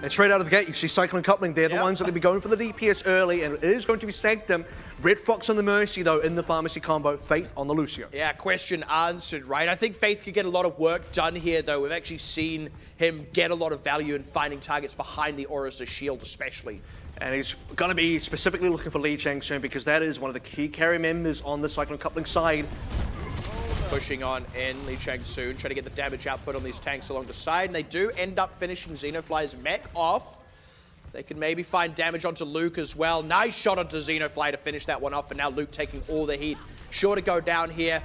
And straight out of the gate, you see Cyclone coupling. They're the ones that are going to be going for the DPS early, and it is going to be Sanctum. Red Fox on the Mercy, though, in the Pharmacy combo. Faith on the Lucio. Yeah, question answered, right? I think Faith could get a lot of work done here, though. We've actually seen him get a lot of value in finding targets behind the Orisa shield, especially. And he's going to be specifically looking for Lee Chang soon, because that is one of the key carry members on the Cyclone coupling side. Pushing on in, Lee Chang soon, trying to get the damage output on these tanks along the side, and they do end up finishing Xenofly's mech off. They can maybe find damage onto Luke as well. Nice shot onto Xenofly to finish that one off, but now Luke taking all the heat. Sure to go down here.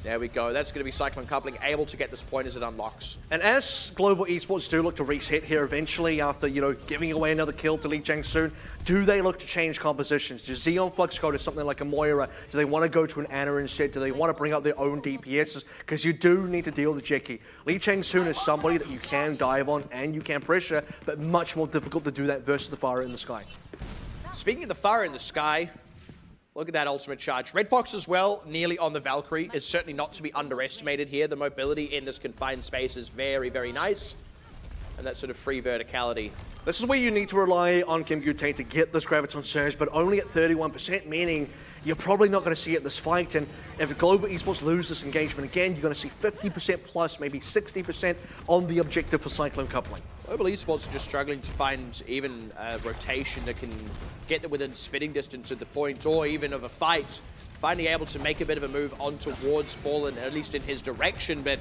There we go. That's going to be Cyclone coupling able to get this point as it unlocks. And as Global Esports do look to reset here eventually after, giving away another kill to Lee Chang soon, do they look to change compositions? Does Xeon Flux go to something like a Moira? Do they want to go to an Ana instead? Do they want to bring up their own DPSs? Because you do need to deal with Jackie. Lee Chang soon is somebody that you can dive on and you can pressure, but much more difficult to do that versus the Fire in the Sky. Speaking of the Fire in the Sky, look at that ultimate charge. Red Fox as well, nearly on the Valkyrie, is certainly not to be underestimated here. The mobility in this confined space is very, very nice. And that sort of free verticality. This is where you need to rely on Kim Gute to get this Graviton Surge, but only at 31%, meaning you're probably not going to see it in this fight. And if Global Esports lose this engagement again, you're going to see 50% plus, maybe 60% on the objective for Cyclone coupling. Global Esports are just struggling to find even a rotation that can get them within spitting distance at the point, or even of a fight. Finally able to make a bit of a move on towards Fallen, at least in his direction, but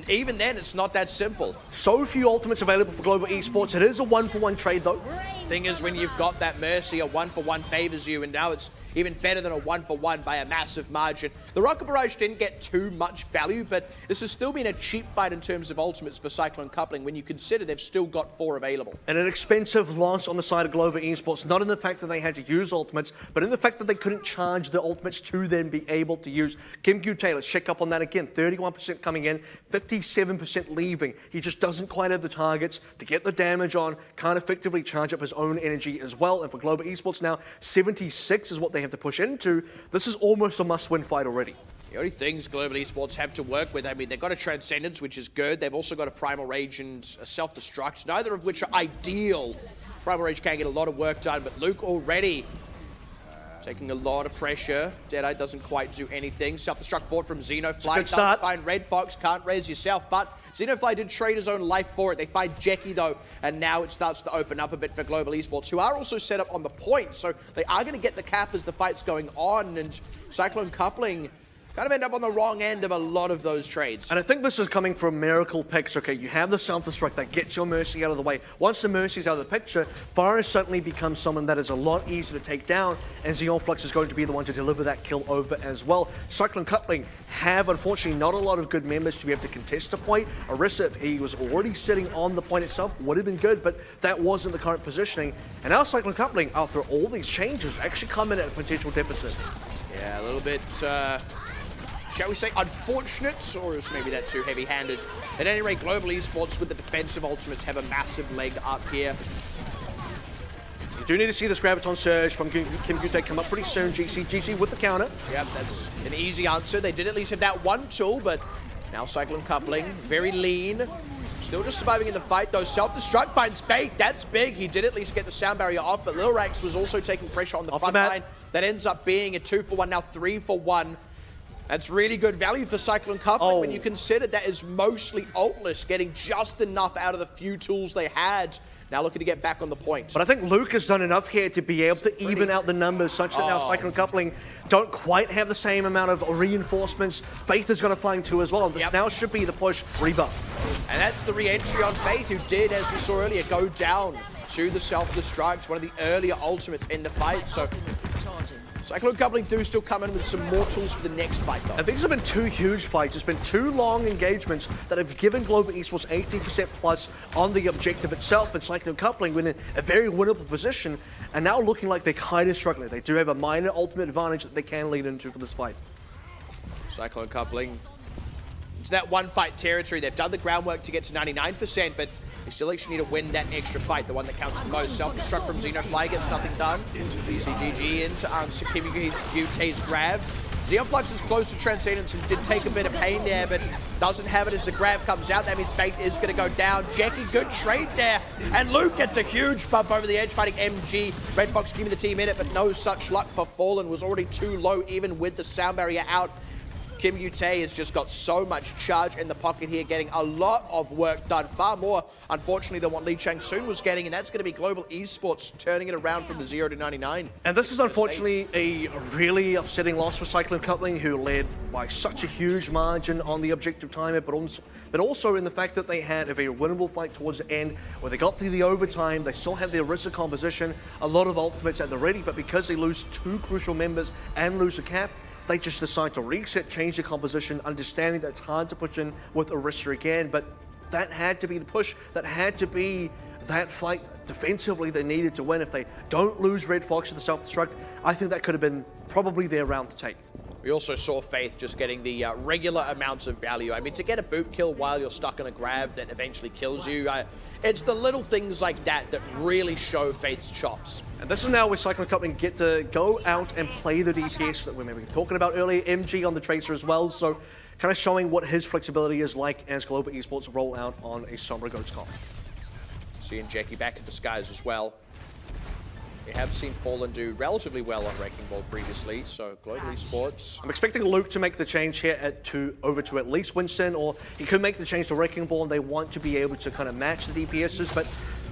even then, it's not that simple. So few ultimates available for Global Esports. It is a one-for-one trade, though. Thing is, when you've got that Mercy, a one-for-one favors you, and now it's even better than a one-for-one by a massive margin. The Rocket Barrage didn't get too much value, but this has still been a cheap fight in terms of ultimates for Cyclone coupling when you consider they've still got 4 available. And an expensive loss on the side of Global Esports, not in the fact that they had to use ultimates, but in the fact that they couldn't charge the ultimates to then be able to use. Kim Gute, let's check up on that again. 31% coming in, 57% leaving. He just doesn't quite have the targets to get the damage on, can't effectively charge up his own energy as well. And for Global Esports now, 76 is what they have to push into. This is almost a must-win fight already. The only things Global Esports have to work with, I mean, they've got a Transcendence, which is good. They've also got a Primal Rage and a Self-Destruct, neither of which are ideal. Primal Rage can get a lot of work done, but Luke already taking a lot of pressure. Deadeye doesn't quite do anything. Self-Destruct fought from Xenofly. Good start. Find Red Fox, can't raise yourself, but Xenofly did trade his own life for it. They find Jackie, though, and now it starts to open up a bit for Global Esports, who are also set up on the point, so they are going to get the cap as the fight's going on, and Cyclone coupling kind of end up on the wrong end of a lot of those trades. And I think this is coming from miracle picks. Okay, you have the Self-Destruct that gets your Mercy out of the way. Once the Mercy's out of the picture, Fire suddenly becomes someone that is a lot easier to take down, and Xeon Flux is going to be the one to deliver that kill over as well. Cyclone coupling have, unfortunately, not a lot of good members to be able to contest the point. Orisa, if he was already sitting on the point itself, would have been good, but that wasn't the current positioning. And now Cyclone coupling, after all these changes, actually come in at a potential deficit. Yeah, a little bit, shall we say, unfortunate, or is maybe that too heavy-handed? At any rate, Global Esports with the defensive ultimates have a massive leg up here. You do need to see this Graviton Surge from Kim Gute come up pretty soon. GG with the counter. Yep, that's an easy answer. They did at least have that one tool, but now Cyclone coupling, very lean. Still just surviving in the fight, though. Self-Destruct finds Fate. That's big. He did at least get the sound barrier off, but Lil Rax was also taking pressure on the front line. That ends up being a 2-for-1, now 3-for-1. That's really good value for Cyclone coupling when you consider that is mostly ultless, getting just enough out of the few tools they had. Now looking to get back on the point. But I think Luke has done enough here to be able to even out the numbers such that now Cyclone coupling don't quite have the same amount of reinforcements. Faith is going to find 2 as well. This now should be the push rebuff. And that's the re-entry on Faith, who did, as we saw earlier, go down to the Self-Destruct, one of the earlier ultimates in the fight. So Cyclone coupling do still come in with some more tools for the next fight, though. And these have been 2 huge fights. It's been 2 long engagements that have given Global Esports 80% plus on the objective itself, and Cyclone coupling in a very winnable position, and now looking like they're kind of struggling. They do have a minor ultimate advantage that they can lead into for this fight. Cyclone coupling, it's that one-fight territory. They've done the groundwork to get to 99%, but they still actually need to win that extra fight, the one that counts the most. Self-Destruct from Xenofly gets nothing done. BCGG in to answer Kim Gute's grab. Xeonflux is close to Transcendence and did take a bit of pain there, but doesn't have it as the grab comes out. That means Fate is going to go down. Jackie, good trade there. And Luke gets a huge bump over the edge fighting MG. Red Fox giving the team in it, but no such luck for Fallen. Was already too low even with the sound barrier out. Kim Yute has just got so much charge in the pocket here, getting a lot of work done. Far more, unfortunately, than what Lee Chang-soon was getting, and that's going to be Global Esports turning it around from the 0 to 99. And this is unfortunately a really upsetting loss for Cyclone Coupling, who led by such a huge margin on the objective timer, but also in the fact that they had a very winnable fight towards the end, where they got to the overtime, they still had their Orisa composition, a lot of ultimates at the ready, but because they lose 2 crucial members and lose a cap, they just decide to reset, change the composition, understanding that it's hard to push in with Orisa again, but that had to be the push. That had to be that fight defensively they needed to win. If they don't lose Red Fox to the self-destruct, I think that could have been probably their round to take. We also saw Faith just getting the regular amounts of value. I mean, to get a boot kill while you're stuck in a grab that eventually kills you, it's the little things like that that really show Faith's chops. And this is now where Cyclone Coupling get to go out and play the DPS that we were talking about earlier, MG on the Tracer as well, so kind of showing what his flexibility is like as Global Esports roll out on a Sombra Ghost comp. Seeing Jackie back in disguise as well. We have seen Fallen do relatively well on Wrecking Ball previously, so Global Esports. I'm expecting Luke to make the change here over to at least Winston, or he could make the change to Wrecking Ball, and they want to be able to kind of match the DPSs, but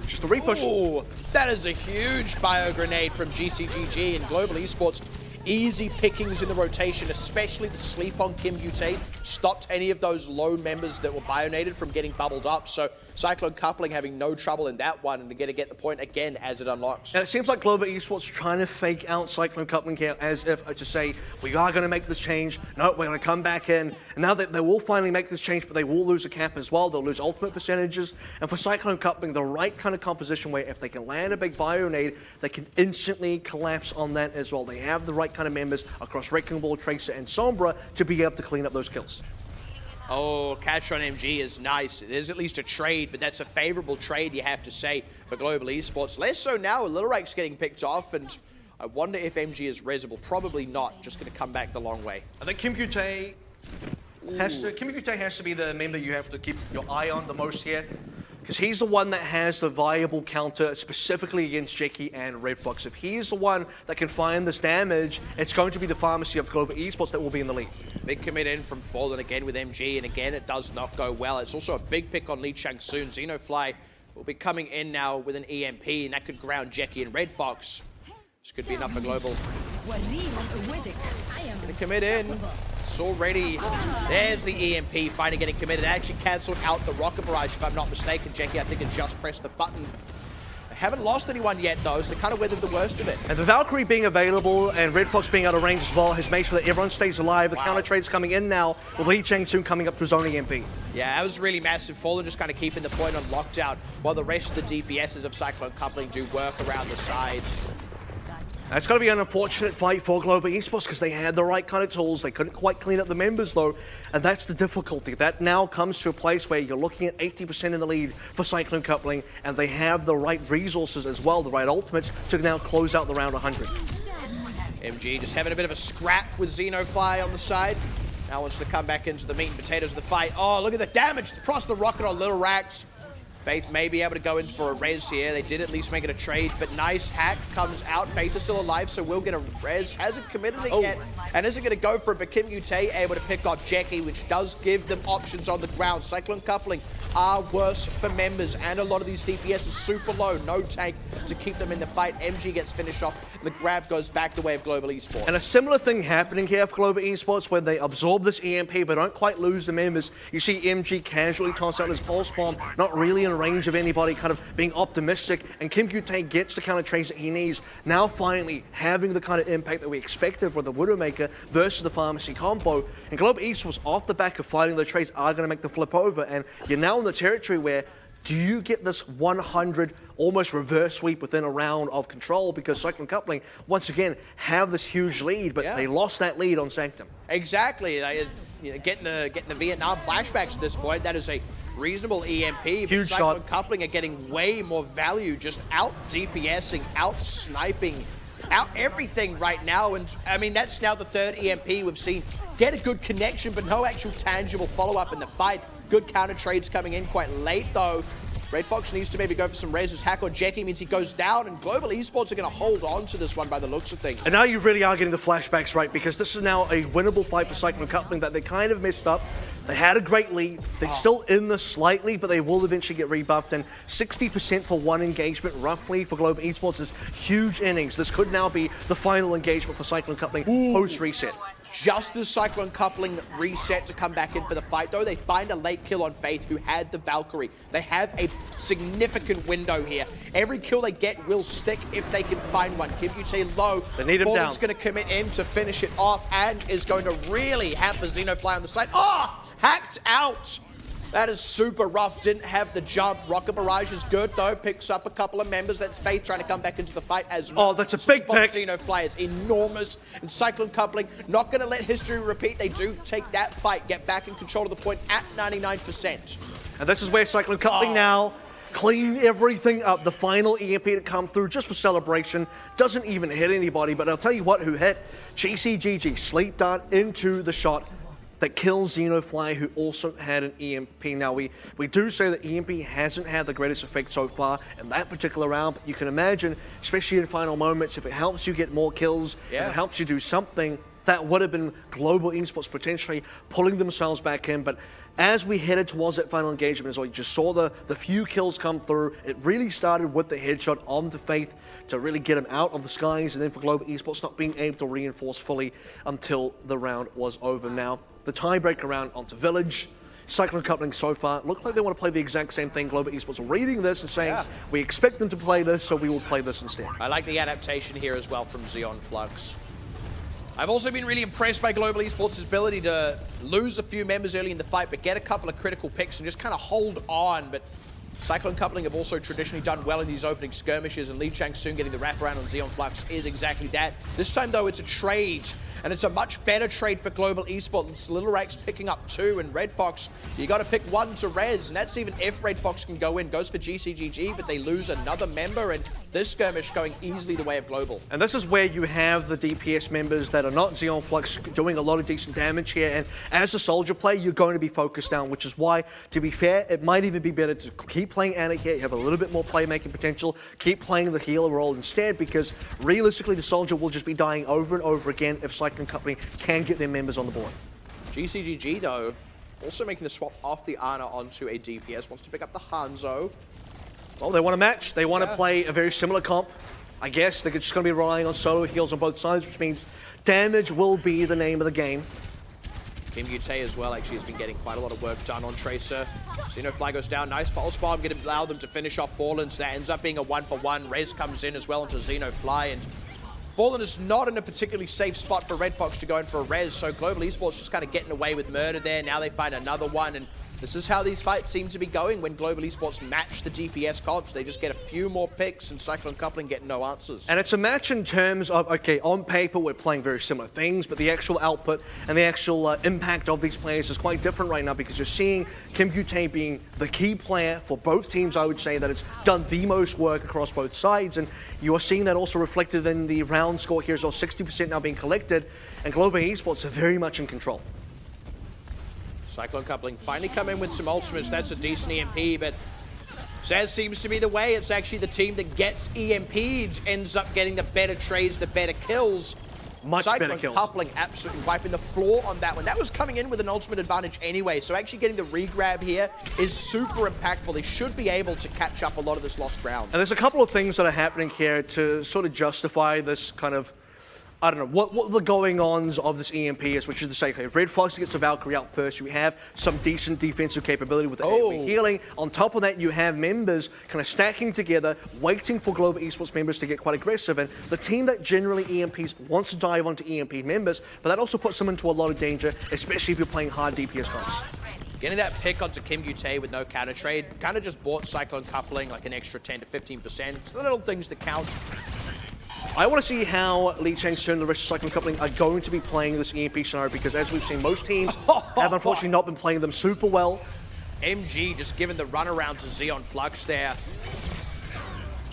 just a repush. Oh, that is a huge bio grenade from GCGG, and Global Esports easy pickings in the rotation, especially the sleep on Kim Yute, stopped any of those low members that were bionated from getting bubbled up. So Cyclone Coupling having no trouble in that one, and to get the point again as it unlocks. And it seems like Global Esports trying to fake out Cyclone Coupling here as if to say, we are going to make this change. No, we're going to come back in. And now they will finally make this change, but they will lose a cap as well. They'll lose ultimate percentages. And for Cyclone Coupling, the right kind of composition where if they can land a big bionade, they can instantly collapse on that as well. They have the right kind of members across Wrecking Ball, Tracer, and Sombra to be able to clean up those kills. Oh, catch on MG is nice. It is at least a trade, but that's a favorable trade, you have to say, for Global Esports. Less so now, Little Rake's getting picked off, and I wonder if MG is resable. Probably not. Just going to come back the long way. I think Kim Yute has to be the member you have to keep your eye on the most here, because he's the one that has the viable counter specifically against Jackie and Red Fox. If he's the one that can find this damage, it's going to be the pharmacy of Global Esports that will be in the lead. Big commit in from Fallen again with MG, and again it does not go well. It's also a big pick on Lee Chang-soon. Xenofly will be coming in now with an EMP, and that could ground Jackie and Red Fox. This could be enough for Global. Gonna commit in. It's already... There's the EMP finally getting committed. It actually cancelled out the rocket barrage, if I'm not mistaken. Jackie, I think, had just pressed the button. They haven't lost anyone yet, though, so they kind of weathered the worst of it. And the Valkyrie being available and Red Fox being out of range as well has made sure that everyone stays alive. The counter trade's coming in now, with Lee Chang-soon coming up to his own EMP. Yeah, that was really massive. Fallen just kind of keeping the point on lockdown, while the rest of the DPSs of Cyclone Coupling do work around the sides. It's going to be an unfortunate fight for Global Esports because they had the right kind of tools. They couldn't quite clean up the members, though, and that's the difficulty. That now comes to a place where you're looking at 80% in the lead for Cyclone Coupling, and they have the right resources as well, the right ultimates, to now close out the round 100. MG just having a bit of a scrap with Xenofly on the side. Now wants to come back into the meat and potatoes of the fight. Oh, look at the damage across the rocket on Little Rax. Faith may be able to go in for a res here. They did at least make it a trade, but nice hack comes out. Faith is still alive, so will get a res. Hasn't committed it yet, and isn't going to go for it, but Kim Yute able to pick off Jackie, which does give them options on the ground. Cyclone Coupling are worse for members, and a lot of these DPS is super low. No tank to keep them in the fight. MG gets finished off, and the grab goes back the way of Global Esports. And a similar thing happening here for Global Esports when they absorb this EMP but don't quite lose the members. You see MG casually toss out his pulse bomb, not really in range of anybody, kind of being optimistic, and Kim Yute gets the kind of trades that he needs. Now finally having the kind of impact that we expected for the Widowmaker versus the Pharmacy combo. And Global Esports, off the back of fighting the trades, are going to make the flip over, and you're now in the territory where do you get this 100 almost reverse sweep within a round of control, because Cyclone Coupling once again have this huge lead, but they lost that lead on Sanctum. Exactly. Getting the Vietnam flashbacks at this point, that is a reasonable EMP. Huge Cyclone shot. Coupling are getting way more value, just out DPSing, out sniping out everything right now. And I mean, that's now the third EMP we've seen get a good connection, but no actual tangible follow-up in the fight. Good counter trades coming in quite late, though. Red Fox needs to maybe go for some reses. Hack or Jackie means he goes down, and Global Esports are going to hold on to this one by the looks of things. And now you really are getting the flashbacks, right? Because this is now a winnable fight for Cyclone Coupling that they kind of messed up. They had a great lead. They're still in this slightly, but they will eventually get rebuffed. And 60% for one engagement, roughly, for Global Esports is huge innings. This could now be the final engagement for Cyclone Coupling post-reset. Just as Cyclone Coupling reset to come back in for the fight, though, they find a late kill on Faith, who had the Valkyrie. They have a significant window here. Every kill they get will stick if they can find one. Kimpute low. They need him down. Fallen's going to commit in to finish it off and is going to really hamper Xenofly on the side. Oh! Hacked out! That is super rough. Didn't have the jump. Rocket Barrage is good, though. Picks up a couple of members. That's Faith trying to come back into the fight as well. Oh, that's a big pick. Xenofly is enormous. And Cyclone Coupling, not going to let history repeat. They do take that fight, get back in control of the point at 99%. And this is where Cyclone Coupling now clean everything up. The final EMP to come through just for celebration. Doesn't even hit anybody, but I'll tell you what, who hit. GCGG, Sleep Dart into the shot that kills Xenofly, who also had an EMP. Now, we do say that EMP hasn't had the greatest effect so far in that particular round, but you can imagine, especially in final moments, if it helps you get more kills, if it helps you do something, that would have been Global Esports potentially pulling themselves back in. But as we headed towards that final engagement, as well, you just saw the few kills come through. It really started with the headshot onto Faith to really get him out of the skies, and then for Global Esports not being able to reinforce fully until the round was over. Now, the tiebreaker round onto Village. Cyclone Coupling so far look like they want to play the exact same thing. Global Esports are reading this and saying, we expect them to play this, so we will play this instead. I like the adaptation here as well from Xeon Flux. I've also been really impressed by Global Esports' ability to lose a few members early in the fight, but get a couple of critical picks and just kind of hold on. But Cyclone Coupling have also traditionally done well in these opening skirmishes, and Lee Chang-soon getting the wraparound on Xeon Flux is exactly that. This time, though, it's a trade, and it's a much better trade for Global Esports. Little Rex picking up 2, and Red Fox, you got to pick 1 to res, and that's even if Red Fox can go in. Goes for GCGG, but they lose another member, and this skirmish going easily the way of Global. And this is where you have the DPS members that are not Xeon Flux doing a lot of decent damage here, and as a soldier player, you're going to be focused down, which is why, to be fair, it might even be better to keep playing Anna here. You have a little bit more playmaking potential. Keep playing the healer role instead, because realistically, the soldier will just be dying over and over again if Cyclone Coupling can get their members on the board. GCGG, though, also making the swap off the Ana onto a DPS. Wants to pick up the Hanzo. Well, they want to match. They want to play a very similar comp. I guess they're just going to be relying on solo heals on both sides, which means damage will be the name of the game. Kimpute as well actually has been getting quite a lot of work done on Tracer. Xenofly goes down, nice pulse bomb, going to allow them to finish off Fallen, so that ends up being a 1-for-1. Rez comes in as well into Xenofly, and Fallen is not in a particularly safe spot for Red Fox to go in for a res, so Global Esports just kind of getting away with murder there. Now they find another one, and this is how these fights seem to be going when Global Esports match the DPS comps. They just get a few more picks, and Cyclone Coupling get no answers. And it's a match in terms of, okay, on paper we're playing very similar things, but the actual output and the actual impact of these players is quite different right now, because you're seeing Kimpute being the key player for both teams. I would say that it's done the most work across both sides, and you are seeing that also reflected in the round score here as well. 60% now being collected, and Global Esports are very much in control. Cyclone Coupling finally come in with some ultimates. That's a decent EMP, but as seems to be the way, it's actually the team that gets EMP'd ends up getting the better trades, the better kills. Much Cyclone better kills. Coupling absolutely wiping the floor on that one. That was coming in with an ultimate advantage anyway, so actually getting the regrab here is super impactful. They should be able to catch up a lot of this lost ground. And there's a couple of things that are happening here to sort of justify this kind of, I don't know, what the going-ons of this EMP is, which is to say, okay, if Red Fox gets the Valkyrie out first, you have some decent defensive capability with the AoE healing. On top of that, you have members kind of stacking together, waiting for Global Esports members to get quite aggressive. And the team that generally EMPs wants to dive onto EMP members, but that also puts them into a lot of danger, especially if you're playing hard DPS comps. Getting that pick onto Kimpute with no counter trade kind of just bought Cyclone Coupling like an extra 10 to 15%. It's the little things that count. I want to see how Lee Chang-soon and the rest of Cyclone Coupling are going to be playing this EMP scenario, because as we've seen, most teams have unfortunately not been playing them super well. MG just giving the runaround to Xeon Flux there.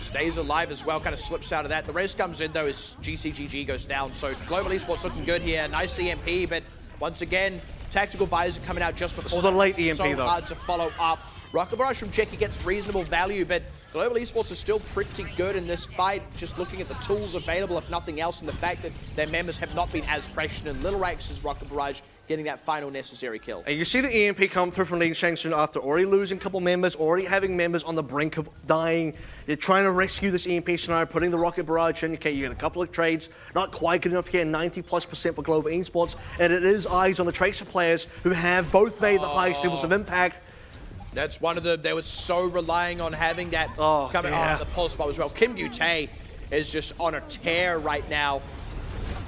Stays alive as well, kind of slips out of that. The race comes in, though, as GCGG goes down. So Global Esports looking good here. Nice EMP, but once again, Tactical Visor coming out just before. This was a late EMP, so though. Hard to follow up. Rocket Barrage from Jackie gets reasonable value, but Global Esports is still pretty good in this fight, just looking at the tools available, if nothing else, and the fact that their members have not been as pressured. And Little Rax's Rocket Barrage getting that final necessary kill. And you see the EMP come through from Lee Shangsun after already losing a couple members, already having members on the brink of dying. They're trying to rescue this EMP scenario, putting the Rocket Barrage in. Okay, you get a couple of trades, not quite good enough here, 90+% for Global Esports, and it is eyes on the Tracer players who have both made the highest levels of impact. That's one of the, they were so relying on having that coming on the pulse bomb as well. Kim Butte is just on a tear right now.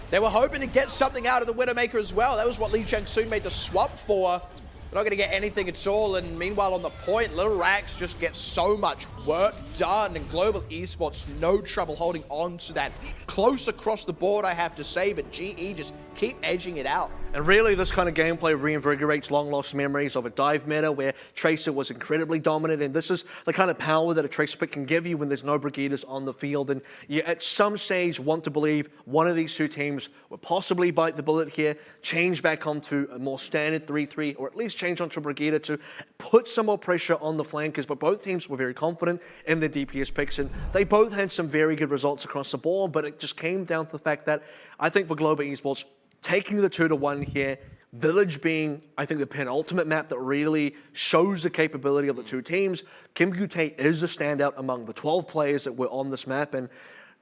They were hoping to get something out of the Widowmaker as well. That was what Lee Chang-soon made the swap for. They're not going to get anything at all. And meanwhile, on the point, Little Rax just gets so much work done. And Global Esports, no trouble holding on to that. Close across the board, I have to say. But GE just keep edging it out. And really, this kind of gameplay reinvigorates long-lost memories of a dive meta where Tracer was incredibly dominant, and this is the kind of power that a Tracer pick can give you when there's no Brigaders on the field. And you, at some stage, want to believe one of these two teams will possibly bite the bullet here, change back onto a more standard 3-3, or at least change onto a Brigader to put some more pressure on the flankers. But both teams were very confident in their DPS picks, and they both had some very good results across the board, but it just came down to the fact that I think for Global Esports, taking the 2-1 here, Village being, I think, the penultimate map that really shows the capability of the two teams. Kim Butte is a standout among the 12 players that were on this map, and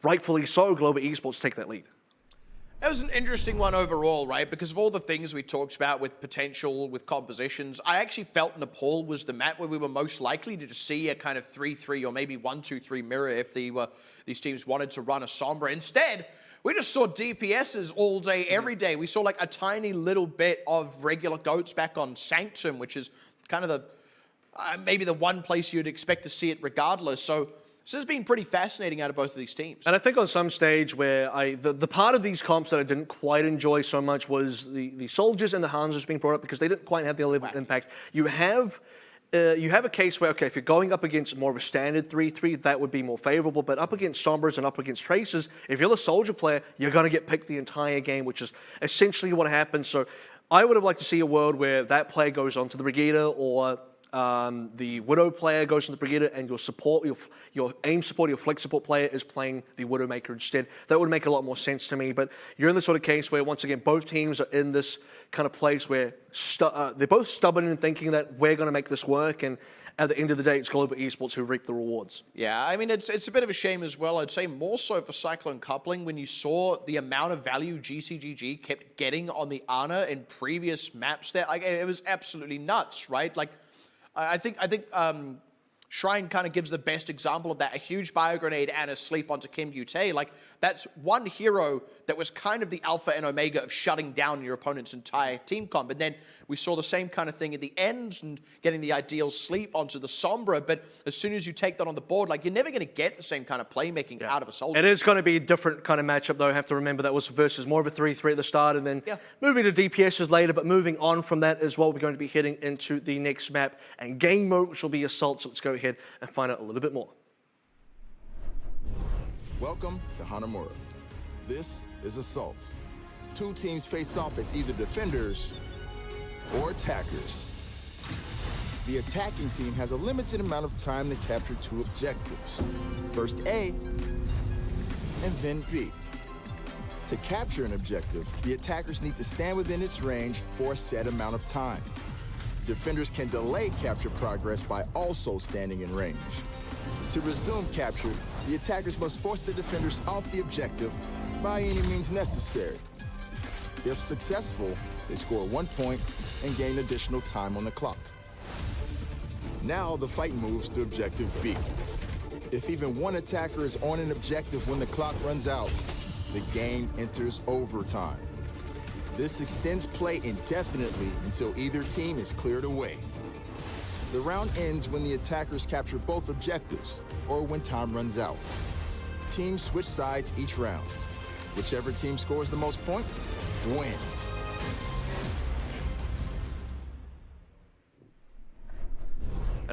rightfully so, Global Esports take that lead. That was an interesting one overall, right? Because of all the things we talked about with potential, with compositions, I actually felt Nepal was the map where we were most likely to see a kind of 3-3 or maybe 1-2-3 mirror if these teams wanted to run a Sombra. Instead, we just saw DPSs all day, every day. We saw like a tiny little bit of regular goats back on Sanctum, which is kind of the maybe the one place you'd expect to see it regardless. So this has been pretty fascinating out of both of these teams. And I think on some stage where the part of these comps that I didn't quite enjoy so much was the soldiers and the Hansers being brought up because they didn't quite have the level of impact. You have a case where, okay, if you're going up against more of a standard 3-3, that would be more favorable, but up against Sombras and up against Tracers, if you're the soldier player, you're going to get picked the entire game, which is essentially what happens. So I would have liked to see a world where that player goes on to the Brigada, or the Widow player goes to the Brigada, and your aim support, your flex support player is playing the Widowmaker instead. That would make a lot more sense to me. But you're in the sort of case where, once again, both teams are in this kind of place where they're both stubborn in thinking that we're going to make this work, and at the end of the day, it's Global Esports who reap the rewards. Yeah, I mean, it's a bit of a shame as well. I'd say more so for Cyclone coupling when you saw the amount of value GCGG kept getting on the Ana in previous maps there. Like, it was absolutely nuts, right? Like, I think Shrine kind of gives the best example of that. A huge bio grenade and a sleep onto Kim Butte. Like, that's one hero that was kind of the alpha and omega of shutting down your opponent's entire team comp. And then we saw the same kind of thing at the end and getting the ideal sleep onto the Sombra. But as soon as you take that on the board, like, you're never going to get the same kind of playmaking out of a soldier. It is going to be a different kind of matchup, though. I have to remember that was versus more of a 3-3 at the start, and then moving to DPSs later. But moving on from that as well, we're going to be heading into the next map and game mode, which will be Assault. So let's go ahead and find out a little bit more. Welcome to Hanamura. This is Assault. Two teams face off as either defenders or attackers. The attacking team has a limited amount of time to capture two objectives. First A, and then B. To capture an objective, the attackers need to stand within its range for a set amount of time. Defenders can delay capture progress by also standing in range. To resume capture, the attackers must force the defenders off the objective by any means necessary. If successful, they score 1 point and gain additional time on the clock. Now the fight moves to objective B. If even one attacker is on an objective when the clock runs out, the game enters overtime. This extends play indefinitely until either team is cleared away. The round ends when the attackers capture both objectives, or when time runs out. Teams switch sides each round. Whichever team scores the most points wins.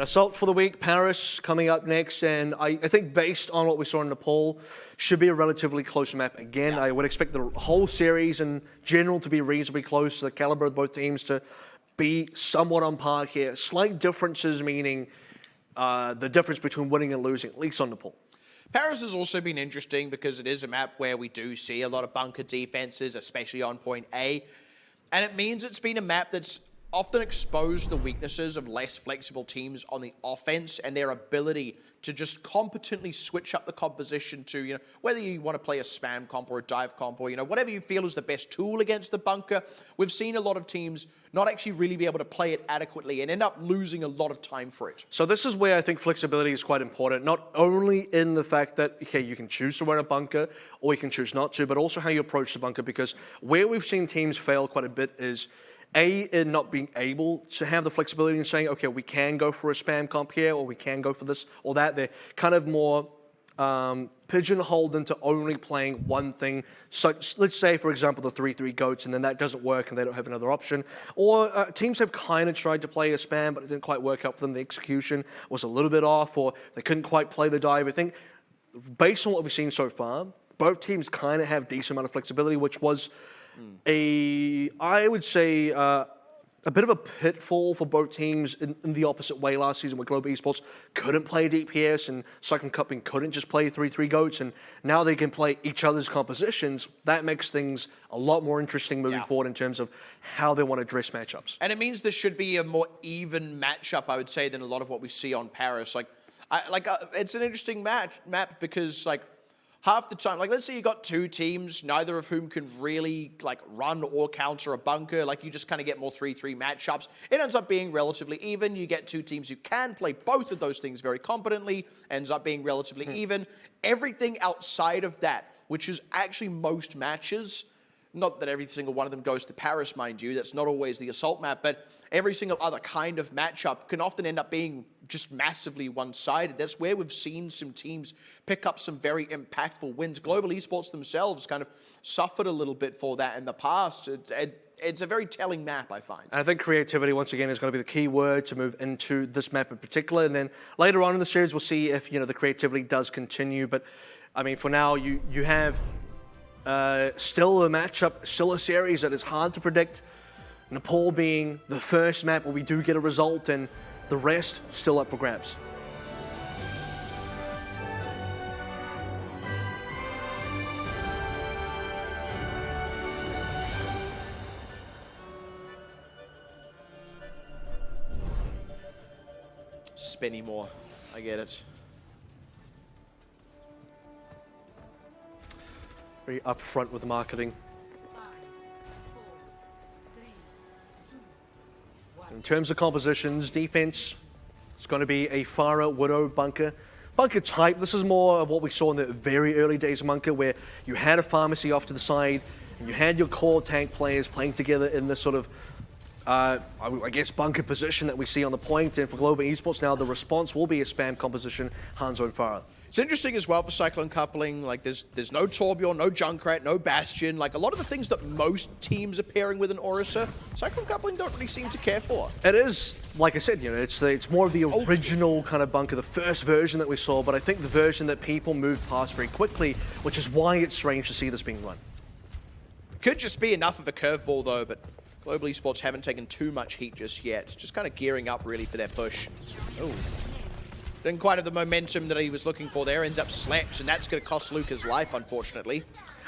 An assault for the week, Paris coming up next, and I think based on what we saw in Nepal, should be a relatively close map. Again, I would expect the whole series in general to be reasonably close, the caliber of both teams to be somewhat on par here. Slight differences, meaning the difference between winning and losing, at least on Nepal. Paris has also been interesting because it is a map where we do see a lot of bunker defenses, especially on point A. And it means it's been a map that's often exposed the weaknesses of less flexible teams on the offense and their ability to just competently switch up the composition to, you know, whether you want to play a spam comp or a dive comp or, you know, whatever you feel is the best tool against the bunker. We've seen a lot of teams not actually really be able to play it adequately and end up losing a lot of time for it. So this is where I think flexibility is quite important, not only in the fact that, okay, you can choose to run a bunker or you can choose not to, but also how you approach the bunker, because where we've seen teams fail quite a bit is in not being able to have the flexibility in saying, okay, we can go for a spam comp here, or we can go for this or that. They're kind of more pigeonholed into only playing one thing. So let's say, for example, the 3-3 goats, and then that doesn't work and they don't have another option. Or teams have kind of tried to play a spam, but it didn't quite work out for them. The execution was a little bit off, or they couldn't quite play the dive. I think based on what we've seen so far, both teams kind of have decent amount of flexibility, which was I would say, a bit of a pitfall for both teams in the opposite way last season, where Global Esports couldn't play DPS and Cyclone Cupping couldn't just play 3-3 goats, and now they can play each other's compositions. That makes things a lot more interesting moving forward in terms of how they want to address matchups. And it means there should be a more even matchup, I would say, than a lot of what we see on Paris. It's an interesting map because, like, half the time, like, let's say you got two teams, neither of whom can really, like, run or counter a bunker. Like, you just kind of get more 3-3 matchups. It ends up being relatively even. You get two teams who can play both of those things very competently. Ends up being relatively even. Everything outside of that, which is actually most matches, not that every single one of them goes to Paris, mind you. That's not always the assault map, but every single other kind of matchup can often end up being just massively one-sided. That's where we've seen some teams pick up some very impactful wins. Global Esports themselves kind of suffered a little bit for that in the past. It's a very telling map, I find. I think creativity, once again, is going to be the key word to move into this map in particular. And then later on in the series, we'll see if, you know, the creativity does continue. But, I mean, for now, you have still a matchup, still a series that is hard to predict. Nepal being the first map where we do get a result, and the rest still up for grabs. Spinny more. I get it. Very upfront with the marketing. In terms of compositions, defense, it's going to be a Pharah, Widow, Bunker. Bunker type, this is more of what we saw in the very early days of Bunker, where you had a pharmacy off to the side, and you had your core tank players playing together in this sort of, I guess, Bunker position that we see on the point. And for Global Esports now, the response will be a spam composition, Hanzo and Pharah. It's interesting as well for Cyclone Coupling. Like, there's no Torbjorn, no Junkrat, no Bastion. Like, a lot of the things that most teams are pairing with in Orisa, Cyclone Coupling don't really seem to care for. It is, like I said, you know, it's more of the original kind of Bunker, the first version that we saw, but I think the version that people moved past very quickly, which is why it's strange to see this being run. Could just be enough of a curveball, though, but Global Esports haven't taken too much heat just yet. Just kind of gearing up, really, for their push. Oh. Didn't quite have the momentum that he was looking for there. Ends up slapped, and that's going to cost Luke his life, unfortunately.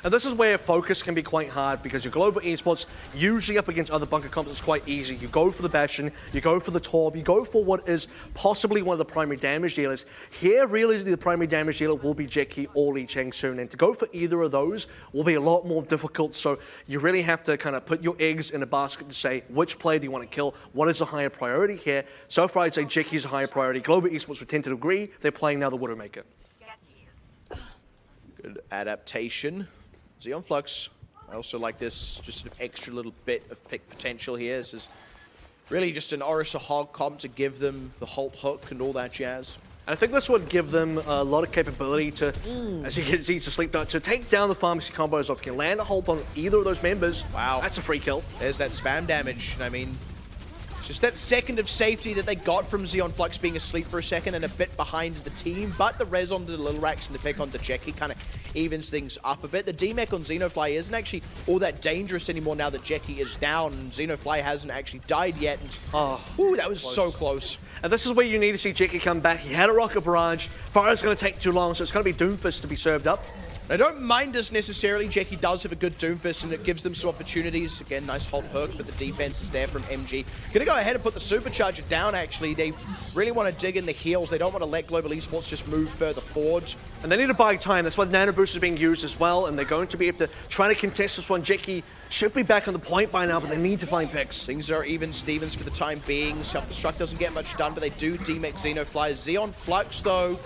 And this is where focus can be quite hard, because your Global Esports, usually up against other bunker comps, it's quite easy. You go for the Bastion, you go for the Torb, you go for what is possibly one of the primary damage dealers. Here, realistically, the primary damage dealer will be Jackie or Lee Chang Soon, and to go for either of those will be a lot more difficult, so you really have to kind of put your eggs in a basket to say, which player do you want to kill? What is a higher priority here? So far, I'd say Jackie's a higher priority. Global Esports would tend to agree. They're playing now the Widowmaker. Good adaptation. Xeon Flux, I also like this, just an extra little bit of pick potential here. This is really just an Orisa Hog comp to give them the Halt Hook and all that jazz. And I think this would give them a lot of capability to, as he gets eats to sleep, to take down the pharmacy combos. If you can land a Halt on either of those members, wow, that's a free kill. There's that spam damage. I mean, Just that second of safety that they got from Xeon Flux being asleep for a second and a bit behind the team, but the res onto the Little Rax and the pick onto Jackie kind of evens things up a bit. The DMAC on Xenofly isn't actually all that dangerous anymore now that Jackie is down, and Xenofly hasn't actually died yet. And, ooh, that was so close. And this is where you need to see Jackie come back. He had a rocket barrage. Fire's going to take too long, so it's going to be Doomfist to be served up. I don't mind this necessarily. Jackie does have a good Doomfist, and it gives them some opportunities. Again, nice hold hook, but the defense is there from MG. Gonna go ahead and put the Supercharger down, actually. They really want to dig in the heels. They don't want to let Global Esports just move further forward. And they need to buy time. That's why Nano Boost is being used as well, and they're going to be able to try to contest this one. Jackie should be back on the point by now, but they need to find picks. Things are even Stevens for the time being. Self-destruct doesn't get much done, but they do demec Xenofly. Xeon Flux, though,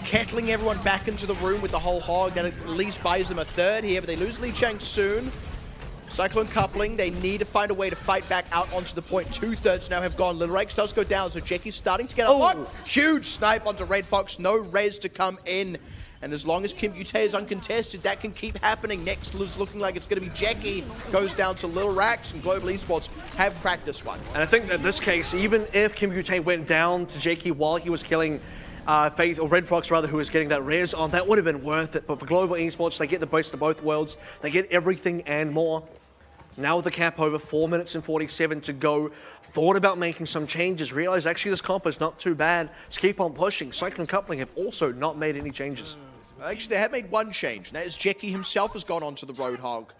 kettling everyone back into the room with the whole hog. That at least buys them a third here, but they lose Lee Chang soon. Cyclone coupling, they need to find a way to fight back out onto the point. 2/3 now have gone. Little Rex does go down, so Jackie's starting to get a lot. Huge snipe onto Red Fox, no res to come in. And as long as Kim Butte is uncontested, that can keep happening. Next is looking like it's going to be Jackie. Goes down to Little Rax, and Global Esports have cracked this one. And I think that in this case, even if Kim Butte went down to Jackie while he was killing Faith, or Red Fox rather, who was getting that res on, that would have been worth it. But for Global Esports, they get the best of both worlds. They get everything and more. Now with the cap over, 4 minutes and 47 to go. Thought about making some changes, realized actually this comp is not too bad. Let's keep on pushing. Cyclone coupling have also not made any changes. Actually, they have made one change, and that is Jackie himself has gone onto the Roadhog.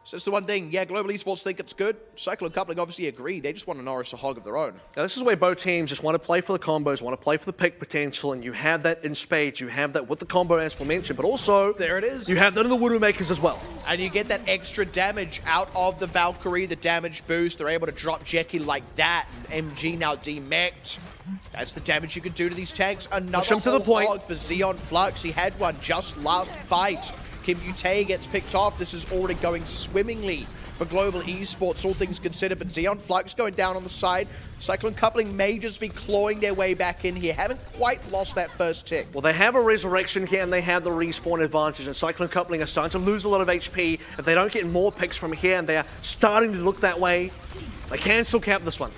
So that's the one thing. Yeah, Global Esports think it's good. Cyclone coupling obviously agree. They just want to Norris a hog of their own. Now this is where both teams just want to play for the combos, want to play for the pick potential, and you have that in spades. You have that with the combo as mentioned, but also there it is. You have that in the Widowmakers as well. And you get that extra damage out of the Valkyrie, the damage boost. They're able to drop Jackie like that, and MG now demeched. That's the damage you can do to these tanks. Another Push him to the point. Hog for Xeon Flux. He had one just last fight. Kim Butte gets picked off. This is already going swimmingly for Global Esports, all things considered, but Xeon Flux going down on the side. Cyclone coupling may just be clawing their way back in here. Haven't quite lost that first tick. Well, they have a resurrection here and they have the respawn advantage, and Cyclone coupling are starting to lose a lot of HP. If they don't get more picks from here, and they are starting to look that way, they can still cap this one.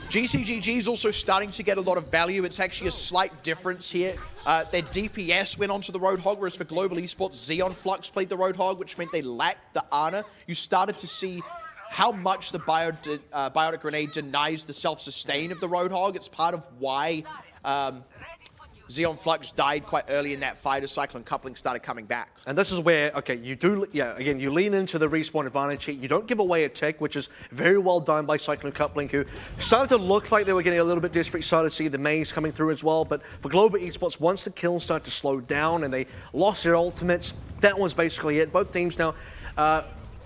GCGG is also starting to get a lot of value. It's actually a slight difference here. Their DPS went onto the Roadhog, whereas for Global Esports, Xeon Flux played the Roadhog, which meant they lacked the Ana. You started to see how much the Biotic Grenade denies the self-sustain of the Roadhog. It's part of why Xeon Flux died quite early in that fight as Cyclone coupling started coming back. And this is where, okay, you do, again, you lean into the respawn advantage here. You don't give away a tick, which is very well done by Cyclone coupling, who started to look like they were getting a little bit desperate. Started to see the maze coming through as well. But for Global Esports, once the kills start to slow down and they lost their ultimates, that was basically it. Both teams now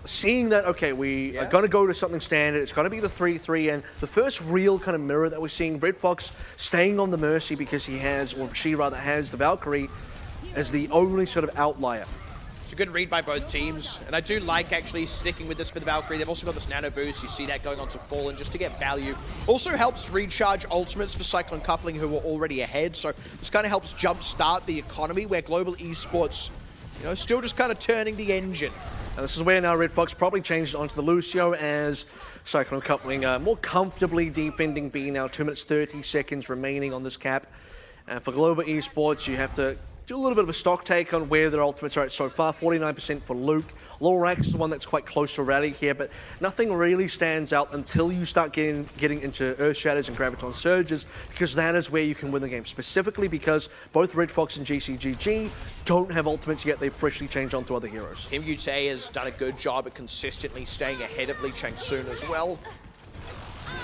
seeing that, okay, we are going to go to something standard. It's going to be the 3-3, and the first real kind of mirror that we're seeing, Red Fox staying on the Mercy because he has, or she rather has, the Valkyrie as the only sort of outlier. It's a good read by both teams, and I do like actually sticking with this for the Valkyrie. They've also got this nano boost. You see that going on to Fallen just to get value. Also helps recharge ultimates for Cyclone coupling, who were already ahead, so this kind of helps jumpstart the economy where Global Esports, you know, still just kind of turning the engine. And this is where now Red Fox probably changes onto the Lucio as Cyclone coupling more comfortably defending B now. 2 minutes 30 seconds remaining on this cap. And for Global Esports, you have to do a little bit of a stock take on where their ultimates are at so far. 49% for Luke. Little Rax is the one that's quite close to Rally here, but nothing really stands out until you start getting into Earth Shatters and Graviton Surges, because that is where you can win the game. Specifically because both Red Fox and GCGG don't have ultimates yet. They've freshly changed onto other heroes. Kim Butte has done a good job at consistently staying ahead of Lee Chang soon as well.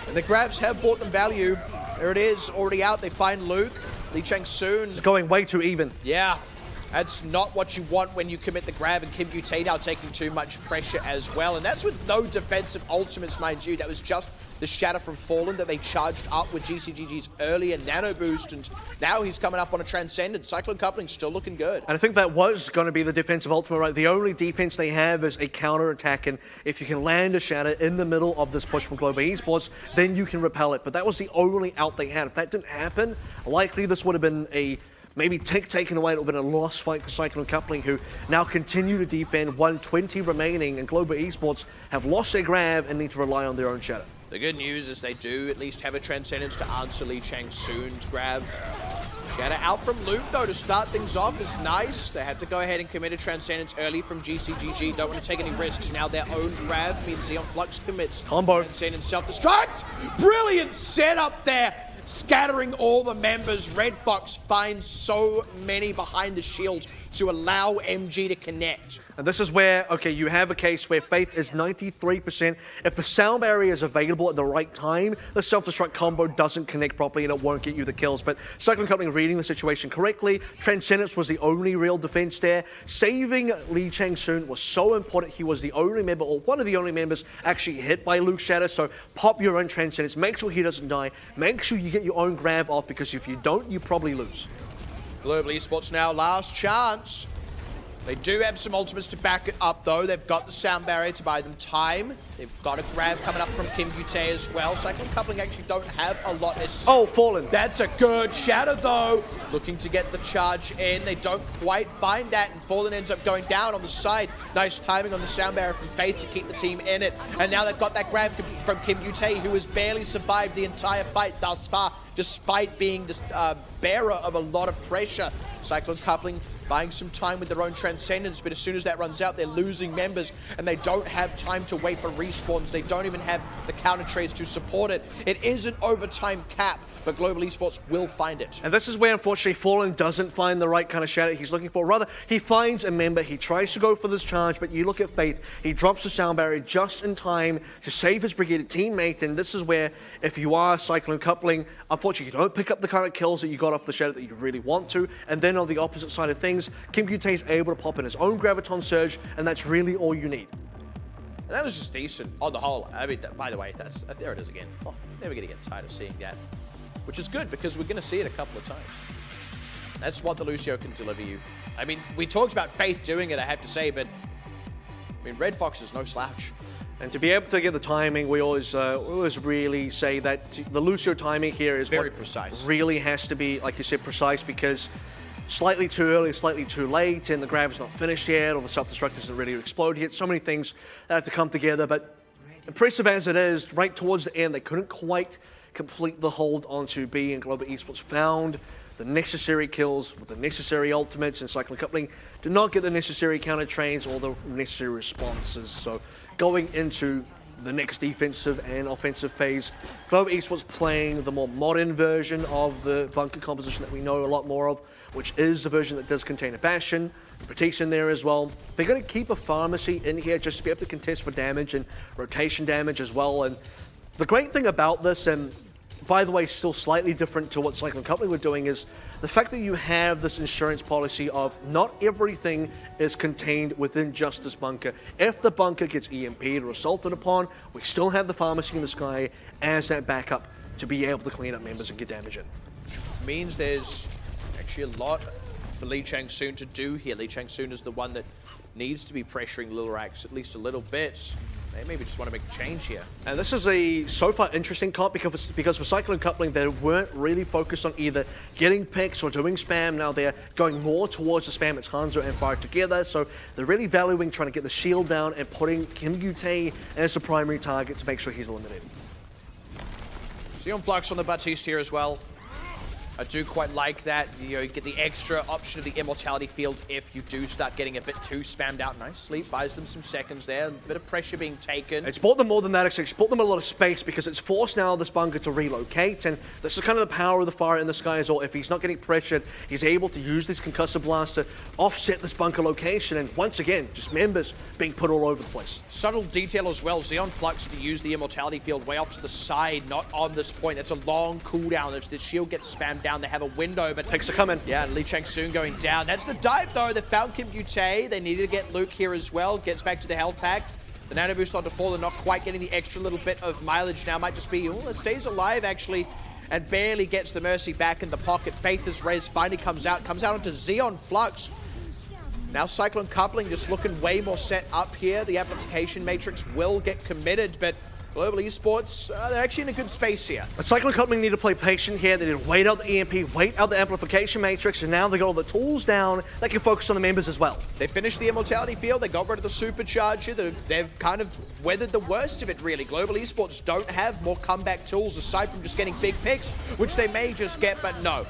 And the grabs have brought them value. There it is, already out. They find Luke. Lee Chang soon. It's going way too even. Yeah. That's not what you want when you commit the grab, and Kim Butte now taking too much pressure as well. And that's with no defensive ultimates, mind you. That was just the Shatter from Fallen that they charged up with GCGG's earlier nano boost, and now he's coming up on a Transcendent. Cyclone coupling still looking good. And I think that was going to be the defensive ultimate, right? The only defense they have is a counter attack, and if you can land a Shatter in the middle of this push from Global Esports, then you can repel it. But that was the only out they had. If that didn't happen, likely this would have been a maybe tick taken away. It would have been a lost fight for Cyclone coupling, who now continue to defend. 120 remaining, and Global Esports have lost their grab and need to rely on their own Shadow. The good news is they do at least have a Transcendence to answer Lee Chang-soon's grab. Shatter out from Luke, though, to start things off is nice. They had to go ahead and commit a Transcendence early from GCGG. Don't want to take any risks. Now their own grab means Xeon Flux commits. Combo. Transcendence self-destruct. Brilliant setup there. Scattering all the members. Red Fox finds so many behind the shield to allow MG to connect. And this is where, okay, you have a case where Faith is 93%. If the sound barrier is available at the right time, the self-destruct combo doesn't connect properly and it won't get you the kills. But Cyclone Coupling reading the situation correctly. Transcendence was the only real defense there. Saving Lee Chang-soon was so important. He was the only member, or one of the only members, actually hit by Luke's Shatter. So pop your own Transcendence. Make sure he doesn't die. Make sure you get your own grab off, because if you don't, you probably lose. Global Esports now, last chance. They do have some ultimates to back it up, though. They've got the sound barrier to buy them time. They've got a grab coming up from Kim Butte as well. Cyclone Coupling actually don't have a lot necessarily. Oh, Fallen. That's a good Shatter, though. Looking to get the charge in. They don't quite find that, and Fallen ends up going down on the side. Nice timing on the sound barrier from Faith to keep the team in it. And now they've got that grab from Kim Butte, who has barely survived the entire fight thus far, despite being the bearer of a lot of pressure. Cyclone Coupling buying some time with their own Transcendence, but as soon as that runs out, they're losing members, and they don't have time to wait for respawns. They don't even have the counter trades to support it. It is an overtime cap, but Global Esports will find it. And this is where, unfortunately, Fallen doesn't find the right kind of shatter he's looking for. Rather, he finds a member, he tries to go for this charge, but you look at Faith, he drops the sound barrier just in time to save his brigade teammate, and this is where, if you are Cyclone Coupling, unfortunately, you don't pick up the kind of kills that you got off the shatter that you really want to, and then on the opposite side of things, Kim Butte is able to pop in his own Graviton Surge, and that's really all you need. And that was just decent on the whole. I mean, by the way, there it is again. Oh, never going to get tired of seeing that. Which is good, because we're going to see it a couple of times. That's what the Lucio can deliver you. I mean, we talked about Faith doing it, I have to say, but I mean, Red Fox is no slouch. And to be able to get the timing, we always really say that the Lucio timing here is very what precise. Really has to be, like you said, precise, because slightly too early, slightly too late, and the grab is not finished yet, or the self-destruct isn't ready to explode yet. So many things that have to come together, but impressive as it is, right towards the end, they couldn't quite complete the hold onto B, and Global Esports found the necessary kills with the necessary ultimates, and Cyclone Coupling did not get the necessary counter trains or the necessary responses. So going into the next defensive and offensive phase, Global Esports playing the more modern version of the bunker composition that we know a lot more of, which is the version that does contain a Bastion, protection there as well. They're going to keep a Pharmacy in here just to be able to contest for damage and rotation damage as well. And the great thing about this, and by the way, still slightly different to what Cyclone Coupling were doing, is the fact that you have this insurance policy of not everything is contained within just this bunker. If the bunker gets EMP'd or assaulted upon, we still have the Pharmacy in the sky as that backup to be able to clean up members and get damage in. Which means there's actually a lot for Lee Chang-soon to do here. Lee Chang-soon is the one that needs to be pressuring Lilrax at least a little bit. They maybe just want to make a change here. And this is a so far interesting comp because for Cyclone Coupling, they weren't really focused on either getting picks or doing spam. Now they're going more towards the spam. It's Hanzo and Fire together. So they're really valuing trying to get the shield down and putting Kim Butte as the primary target to make sure he's eliminated. Xeon Flux on the Baptiste here as well. I do quite like that. You know, you get the extra option of the Immortality Field if you do start getting a bit too spammed out nicely. Buys them some seconds there. A bit of pressure being taken. It's bought them more than that, actually. It's bought them a lot of space because it's forced now this bunker to relocate. And this is kind of the power of the Fire in the sky as well. If he's not getting pressured, he's able to use this Concussive Blast to offset this bunker location. And once again, just members being put all over the place. Subtle detail as well. Xeon Flux to use the Immortality Field way off to the side, not on this point. It's a long cooldown. If the shield gets spammed down, they have a window, but Picks are coming. Yeah, and Lee Chang-soon going down. That's the dive, though. They found Kim Butte. They needed to get Luke here as well. Gets back to the health pack. The nano boost on to fall, and not quite getting the extra little bit of mileage now. Might just be, oh, it stays alive, actually, and barely gets the Mercy back in the pocket. Faith's res finally comes out onto Xeon Flux. Now Cyclone Coupling just looking way more set up here. The application matrix will get committed, but Global Esports, they're actually in a good space here. But Cyclone Coupling need to play patient here. They did wait out the EMP, wait out the amplification matrix, and now they got all the tools down. They can focus on the members as well. They finished the Immortality Field, they got rid of the Supercharger, they've kind of weathered the worst of it, really. Global Esports don't have more comeback tools aside from just getting big picks, which they may just get, but no.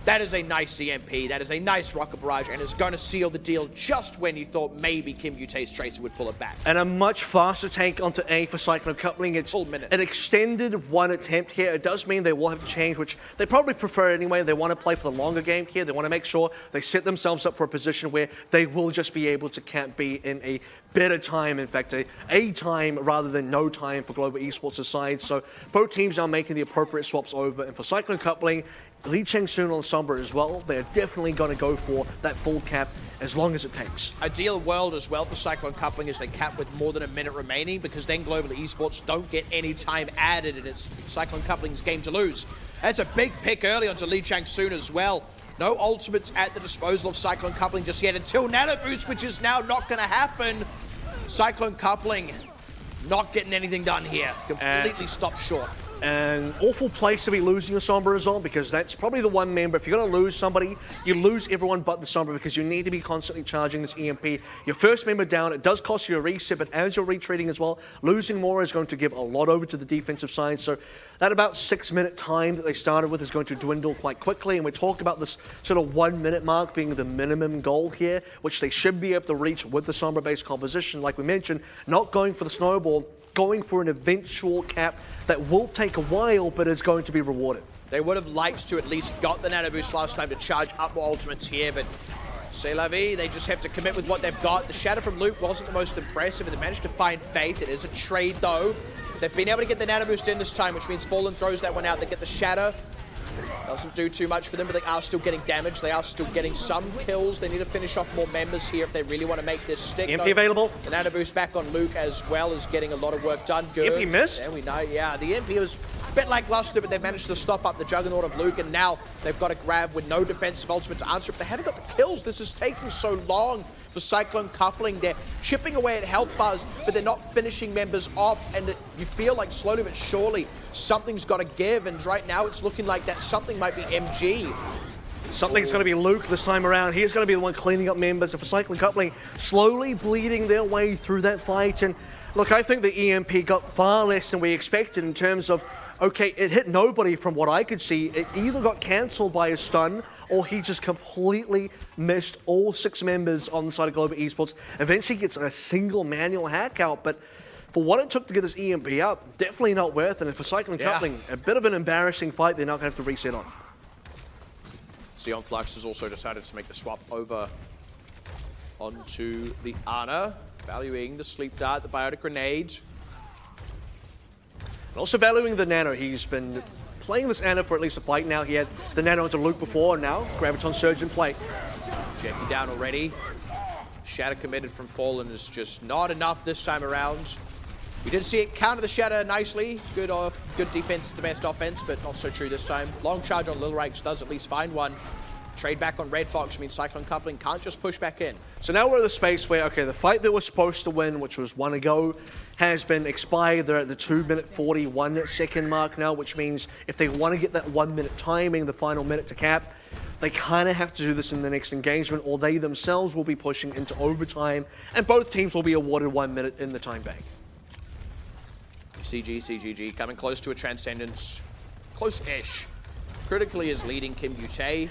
That is a nice CMP, that is a nice rocket barrage, and it's going to seal the deal just when you thought maybe Kim Utae's Tracer would pull it back. And a much faster take onto A for Cyclone Coupling. It's Full minute. an extended one attempt here. It does mean they will have to change, which they probably prefer anyway. They want to play for the longer game here. They want to make sure they set themselves up for a position where they will just be able to camp B in a better time, in fact, a time rather than no time for Global Esports' side. So both teams are making the appropriate swaps over, and for Cyclone Coupling, Lee Chang-soon on Sombra as well, they're definitely going to go for that full cap as long as it takes. Ideal world as well for Cyclone Coupling is they cap with more than a minute remaining, because then Global Esports don't get any time added, and it's Cyclone Coupling's game to lose. That's a big pick early onto Lee Chang-soon as well. No ultimates at the disposal of Cyclone Coupling just yet until Nano Boost, which is now not going to happen. Cyclone Coupling not getting anything done here. Completely stopped short. An awful place to be losing your Sombra as well, because that's probably the one member. If you're going to lose somebody, you lose everyone but the Sombra, because you need to be constantly charging this EMP. Your first member down, it does cost you a reset, but as you're retreating as well, losing more is going to give a lot over to the defensive side. So that about 6-minute time that they started with is going to dwindle quite quickly, and we talk about this sort of 1 minute mark being the minimum goal here, which they should be able to reach with the Sombra-based composition. Like we mentioned, not going for the snowball, going for an eventual cap that will take a while, but is going to be rewarded. They would have liked to at least got the Nano Boost last time to charge up more ultimates here, but c'est la vie, they just have to commit with what they've got. The Shatter from Luke wasn't the most impressive, and they managed to find Faith. It is a trade, though. They've been able to get the Nano Boost in this time, which means Fallen throws that one out. They get the Shatter. Doesn't do too much for them, but they are still getting damage. They are still getting some kills. They need to finish off more members here if they really want to make this stick. EMP available. The Nano Boost back on Luke as well is getting a lot of work done. Good. EMP missed. There we know, yeah. The EMP was a bit lackluster, but they've managed to stop up the Juggernaut of Luke, and now they've got to grab with no defensive ultimate to answer it. They haven't got the kills. This is taking so long for Cyclone Coupling. They're chipping away at health bars, but they're not finishing members off, and you feel like slowly but surely something's got to give, and right now it's looking like that something might be MG. Something's going to be Luke this time around. He's going to be the one cleaning up members, and for Cyclone Coupling, slowly bleeding their way through that fight. And look, I think the EMP got far less than we expected in terms of, okay, it hit nobody from what I could see. It either got cancelled by a stun, or he just completely missed all 6 members on the side of Global Esports. Eventually gets a single manual hack out, but for what it took to get this EMP up, definitely not worth it. And for Cyclone Coupling, a bit of an embarrassing fight they're not going to have to reset on. Xeon Flux has also decided to make the swap over onto the Ana, valuing the Sleep Dart, the Biotic Grenade. And also valuing the Nano. He's been playing this Ana for at least a fight now. He had the Nano into Luke before, and now Graviton Surge in play. Jackie down already. Shatter committed from Fallen is just not enough this time around. We did see it counter the Shatter nicely. Good defense is the best offense, but not so true this time. Long charge on Lil Rakes does at least find one. Trade back on Red Fox means Cyclone Coupling can't just push back in. So now we're in the space where, okay, the fight that we're supposed to win, which was 1 ago, has been expired. They're at the 2-minute 41 second mark now, which means if they want to get that 1 minute timing, the final minute to cap, they kind of have to do this in the next engagement, or they themselves will be pushing into overtime, and both teams will be awarded 1 minute in the time bank. CGG coming close to a Transcendence. Close-ish. Critically is leading Kim Utae.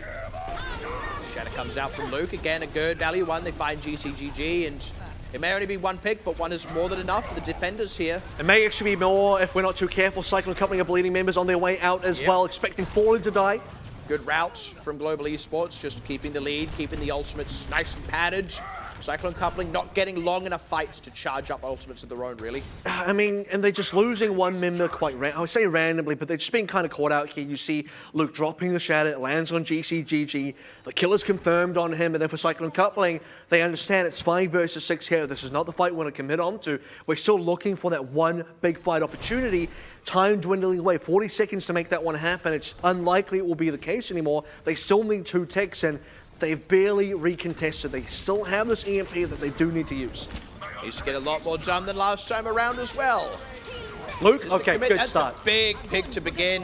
Shatter comes out from Luke. Again, a good value one. They find GCGG, and it may only be 1 pick, but 1 is more than enough for the defenders here. It may actually be more if we're not too careful. Cyclone Coupling are bleeding members on their way out as well, expecting Fallen to die. Good route from Global Esports, just keeping the lead, keeping the ultimates nice and padded. Cyclone Coupling not getting long enough fights to charge up ultimates of their own, really. I mean, and they're just losing 1 member quite I would say randomly, but they're just being kind of caught out here. You see Luke dropping the Shatter, it lands on GCGG, the killer's confirmed on him, and then for Cyclone Coupling, they understand it's 5 versus 6 here. This is not the fight we want to commit on to. We're still looking for that one big fight opportunity. Time dwindling away, 40 seconds to make that one happen. It's unlikely it will be the case anymore. They still need 2 ticks, and they've barely recontested. They still have this EMP that they do need to use. Needs to get a lot more done than last time around as well. Luke, Is the okay, commit? good That's start. a big pick to begin.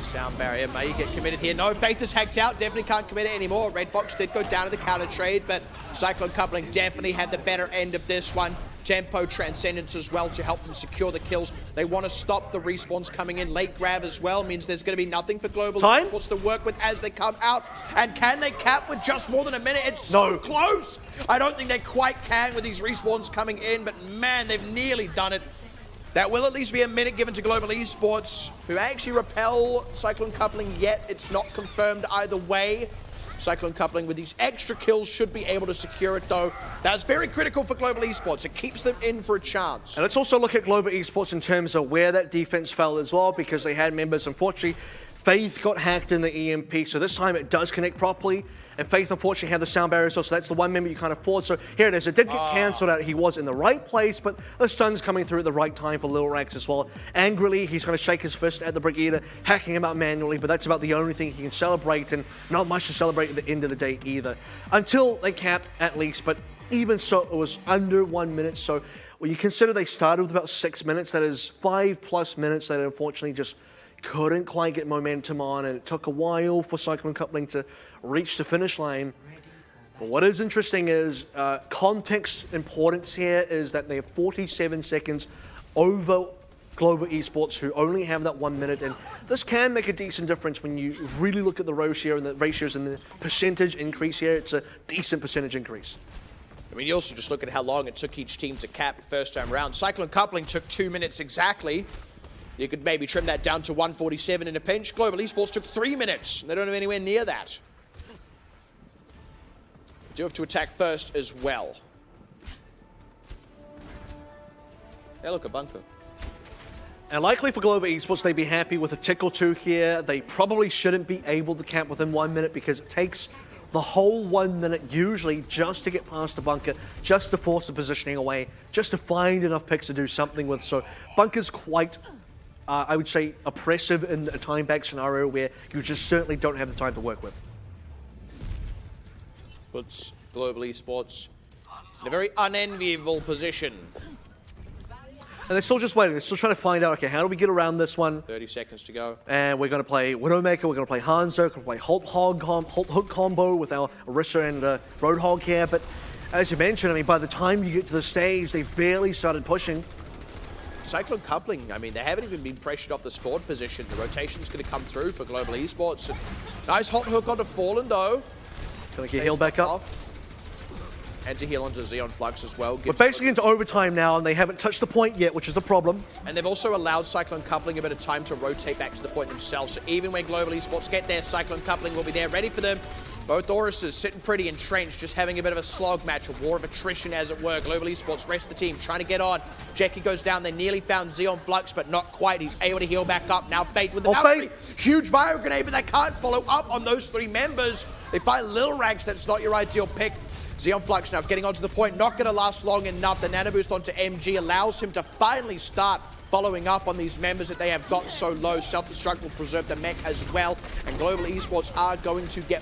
Sound barrier may get committed here. No, Faith is hacked out. Definitely can't commit it anymore. Red Box did go down to the counter trade, but Cyclone Coupling definitely had the better end of this one. Tempo, Transcendence as well to help them secure the kills. They want to stop the respawns coming in. Late grab as well means there's going to be nothing for Global Esports to work with as they come out. And can they cap with just more than a minute? It's so close. I don't think they quite can with these respawns coming in, but man, they've nearly done it. That will at least be a minute given to Global Esports, who actually repel Cyclone Coupling, yet it's not confirmed either way. Cyclone Coupling with these extra kills should be able to secure it though. That's very critical for Global Esports. It keeps them in for a chance. And let's also look at Global Esports in terms of where that defense fell as well, because they had members, unfortunately, Faith got hacked in the EMP, so this time it does connect properly. And Faith, unfortunately, had the sound barrier, so that's the one member you can't afford. So here it is. It did get cancelled out. He was in the right place, but the stun's coming through at the right time for Lil Rax as well. Angrily, he's going to shake his fist at the Brigadier, hacking him out manually, but that's about the only thing he can celebrate, and not much to celebrate at the end of the day either. Until they capped, at least, but even so, it was under 1 minute. So when you consider they started with about 6 minutes, that is 5+ minutes that unfortunately just couldn't quite get momentum on, and it took a while for Cyclone Coupling to reach the finish line. But what is interesting is context importance here is that they have 47 seconds over Global Esports, who only have that 1 minute, and this can make a decent difference when you really look at the ratios and the percentage increase here. It's a decent percentage increase. I mean, you also just look at how long it took each team to cap the first time around. Cyclone Coupling took 2 minutes exactly. You could maybe trim that down to 1:47 in a pinch. Global Esports took 3 minutes. They don't have anywhere near that. They do have to attack first as well. Hey, look, a bunker. And likely for Global Esports, they'd be happy with a tick or two here. They probably shouldn't be able to camp within 1 minute, because it takes the whole 1 minute usually just to get past the bunker, just to force the positioning away, just to find enough picks to do something with. So bunker's quite, I would say, oppressive in a time-back scenario where you just certainly don't have the time to work with. Puts Global Esports in a very unenviable position. And they're still just waiting. They're still trying to find out, okay, how do we get around this one? 30 seconds to go. And we're going to play Widowmaker, we're going to play Hanzo, we're going to play Halt Hook combo with our Orisa and Roadhog here. But as you mentioned, I mean, by the time you get to the stage, they've barely started pushing. Cyclone Coupling, I mean, they haven't even been pressured off this forward position. The rotation's going to come through for Global Esports. And nice hot hook onto Fallen, though. Going to get healed back up. And to heal onto Xeon Flux as well. We're basically into overtime now, and they haven't touched the point yet, which is the problem. And they've also allowed Cyclone Coupling a bit of time to rotate back to the point themselves. So even when Global Esports get there, Cyclone Coupling will be there, ready for them. Both Oruses sitting pretty entrenched, just having a bit of a slog match, a war of attrition as it were. Global Esports, rest of the team, trying to get on. Jackie goes down, they nearly found Xeon Flux, but not quite. He's able to heal back up. Now Fate with the huge bio grenade, but they can't follow up on those three members. They find Lil Rags, that's not your ideal pick. Xeon Flux now getting onto the point, not going to last long enough. The nano boost onto MG allows him to finally start following up on these members that they have got so low. Self-destruct will preserve the mech as well. And Global Esports are going to get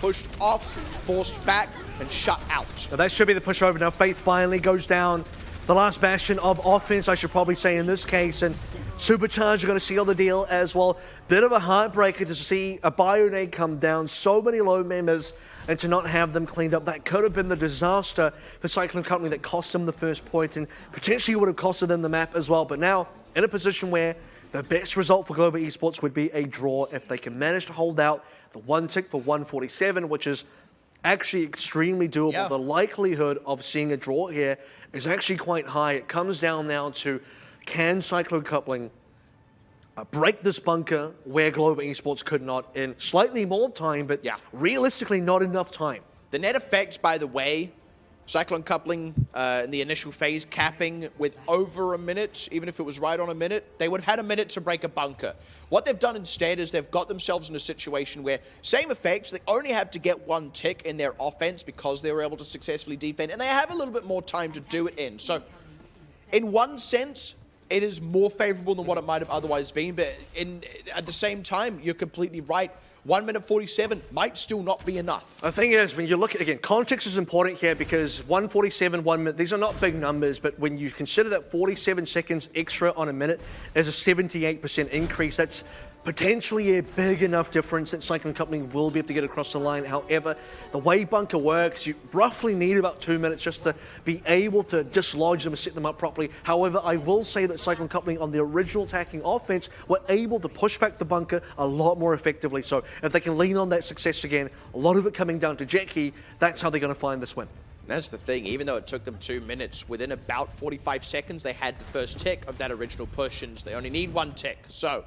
pushed off, forced back, and shut out. Now that should be the pushover. Now Faith finally goes down. The last bastion of offense, I should probably say in this case. And Supercharge are going to seal the deal as well. Bit of a heartbreaker to see a Bionade come down. So many low members, and to not have them cleaned up. That could have been the disaster for Cyclone Company that cost them the first point and potentially would have costed them the map as well. But now, in a position where the best result for Global Esports would be a draw if they can manage to hold out the one tick for 147, which is actually extremely doable. Yeah. The likelihood of seeing a draw here is actually quite high. It comes down now to, can Cyclone Coupling break this bunker where Global Esports could not in slightly more time, but realistically not enough time. The net effect, by the way, Cyclone Coupling in the initial phase capping with over a minute, even if it was right on a minute, they would have had a minute to break a bunker. What they've done instead is they've got themselves in a situation where, same effect, they only have to get one tick in their offense because they were able to successfully defend, and they have a little bit more time to do it in. So, in one sense, it is more favorable than what it might have otherwise been, but at the same time, you're completely right. 1 minute 47 might still not be enough. The thing is, when you look at, again, context is important here because 147, 1 minute, these are not big numbers, but when you consider that 47 seconds extra on a minute is a 78% increase, that's potentially a big enough difference that Cyclone Company will be able to get across the line. However, the way bunker works, you roughly need about 2 minutes just to be able to dislodge them and set them up properly. However, I will say that Cyclone Company on the original attacking offense were able to push back the bunker a lot more effectively. So if they can lean on that success again, a lot of it coming down to Jackie, that's how they're going to find this win. That's the thing, even though it took them 2 minutes, within about 45 seconds, they had the first tick of that original push, and they only need 1 tick. So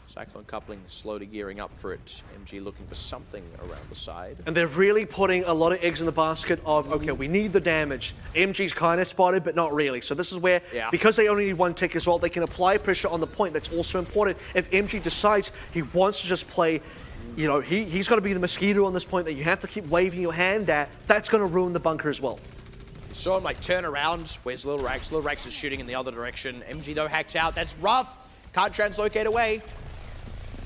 Cyclone Coupling slowly gearing up for it. MG looking for something around the side. And they're really putting a lot of eggs in the basket of, okay, we need the damage. MG's kind of spotted, but not really. So this is where, because they only need 1 tick as well, they can apply pressure on the point. That's also important. If MG decides he wants to just play, you know, he's got to be the mosquito on this point that you have to keep waving your hand at, that's going to ruin the bunker as well. You saw him like turn around. Where's Lil Rex? Lil Rex is shooting in the other direction. MG though hacks out. That's rough. Can't translocate away.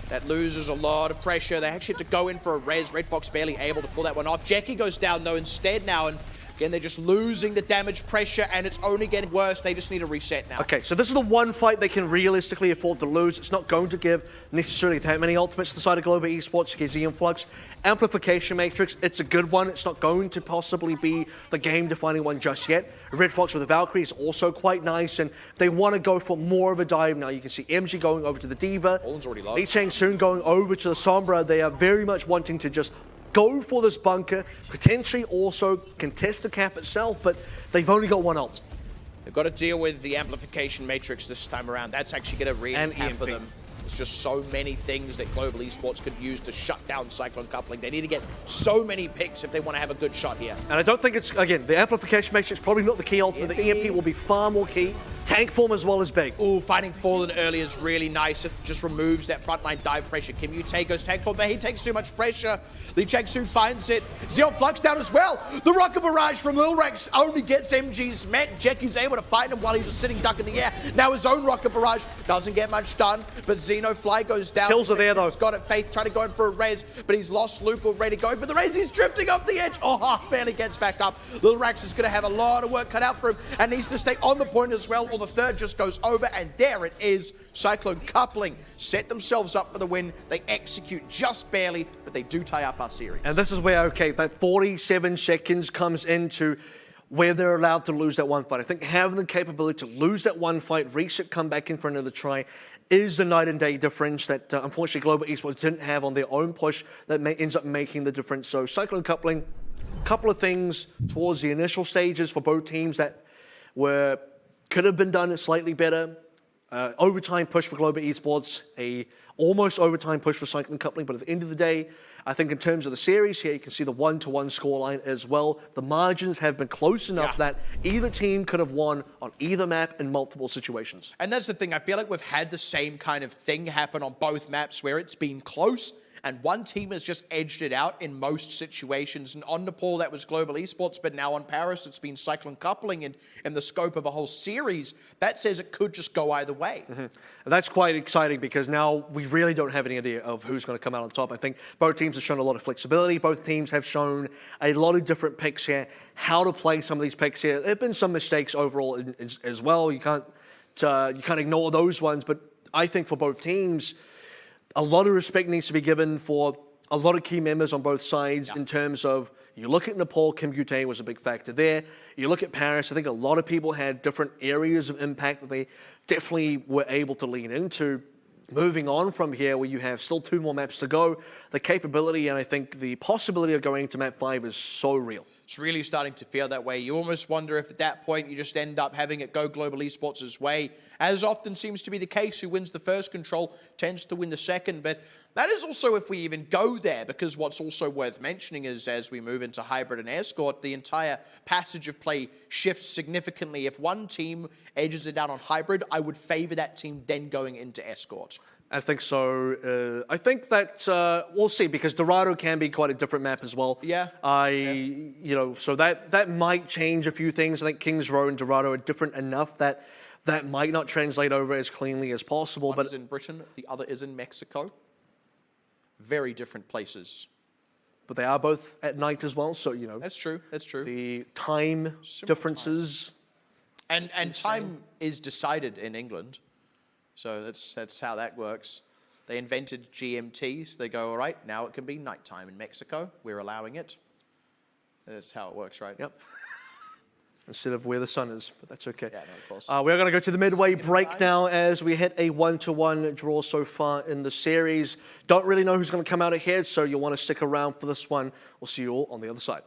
That loses a lot of pressure. They actually have to go in for a res. Red Fox barely able to pull that one off. Jackie goes down though instead now, and again, they're just losing the damage pressure, and it's only getting worse. They just need a reset now. Okay, so this is the one fight they can realistically afford to lose. It's not going to give necessarily that many ultimates to the side of Global Esports. Xeon Flux, Amplification Matrix, it's a good one. It's not going to possibly be the game-defining one just yet. Red Fox with the Valkyrie is also quite nice, and they want to go for more of a dive now. You can see MG going over to the Diva. Olin's already low. Lee Chang soon going over to the Sombra. They are very much wanting to just go for this bunker, potentially also contest the cap itself, but they've only got 1 ult. They've got to deal with the Amplification Matrix this time around. That's actually going to really hamper them. There's just so many things that Global Esports could use to shut down Cyclone Coupling. They need to get so many picks if they want to have a good shot here. And I don't think it's, again, the Amplification Matrix probably not the key ultimate. The EMP will be far more key. Tank form as well as big. Ooh, finding Fallen early is really nice. It just removes that frontline dive pressure. Kim Yute goes tank form, but he takes too much pressure. Lee Chang soon finds it. Xeon Flux down as well. The rocket barrage from Lil Rex only gets MG's met. Jackie's able to find him while he's just sitting duck in the air. Now his own rocket barrage doesn't get much done, but Xenofly goes down. Kills are there though. He's got it. Faith trying to go in for a res, but he's lost Luke already. Going for the res. He's drifting off the edge. Oh, barely gets back up. Lil Rex is going to have a lot of work cut out for him and needs to stay on the point as well, or the third just goes over, and there it is. Cyclone Coupling set themselves up for the win. They execute just barely, but they do tie up our series. And this is where, okay, that 47 seconds comes into where they're allowed to lose that one fight. I think having the capability to lose that one fight, reset, come back in for another try, is the night and day difference that unfortunately Global Esports didn't have on their own push that ends up making the difference. So Cyclone Coupling, a couple of things towards the initial stages for both teams that could have been done slightly better. Overtime push for Global Esports, a almost overtime push for Cyclone Coupling, but at the end of the day, I think in terms of the series here, you can see the 1-1 scoreline as well. The margins have been close enough that either team could have won on either map in multiple situations. And that's the thing, I feel like we've had the same kind of thing happen on both maps where it's been close, and one team has just edged it out in most situations. And on Nepal, that was Global Esports, but now on Paris, it's been Cyclone Coupling. And in the scope of a whole series, that says it could just go either way. And that's quite exciting because now we really don't have any idea of who's going to come out on top. I think both teams have shown a lot of flexibility. Both teams have shown a lot of different picks here, how to play some of these picks here. There have been some mistakes overall as well. You can't ignore those ones, but I think for both teams, a lot of respect needs to be given for a lot of key members on both sides in terms of, you look at Nepal, Kim Yute was a big factor there. You look at Paris, I think a lot of people had different areas of impact that they definitely were able to lean into. Moving on from here, where you have still 2 more maps to go, the capability and I think the possibility of going to map 5 is so real. It's really starting to feel that way. You almost wonder if at that point you just end up having it go Global Esports' way, as often seems to be the case. Who wins the first control tends to win the second, but that is also if we even go there, because what's also worth mentioning is as we move into Hybrid and Escort, the entire passage of play shifts significantly. If one team edges it out on Hybrid, I would favor that team then going into Escort. I think so. I think that we'll see, because Dorado can be quite a different map as well. Yeah. So that might change a few things. I think Kings Row and Dorado are different enough that might not translate over as cleanly as possible. One but is in Britain, the other is in Mexico. very different places. But they are both at night as well, so, you know. That's true. That's true. The time differences. And time is decided in England. So that's how that works. They invented GMT, so they go, all right, now it can be nighttime in Mexico. We're allowing it. That's how it works, right? Yep. Instead of where the sun is, but that's okay. Yeah, no, of course. We're going to go to the midway break now as we hit a 1-1 draw so far in the series. Don't really know who's going to come out ahead, so you'll want to stick around for this one. We'll see you all on the other side.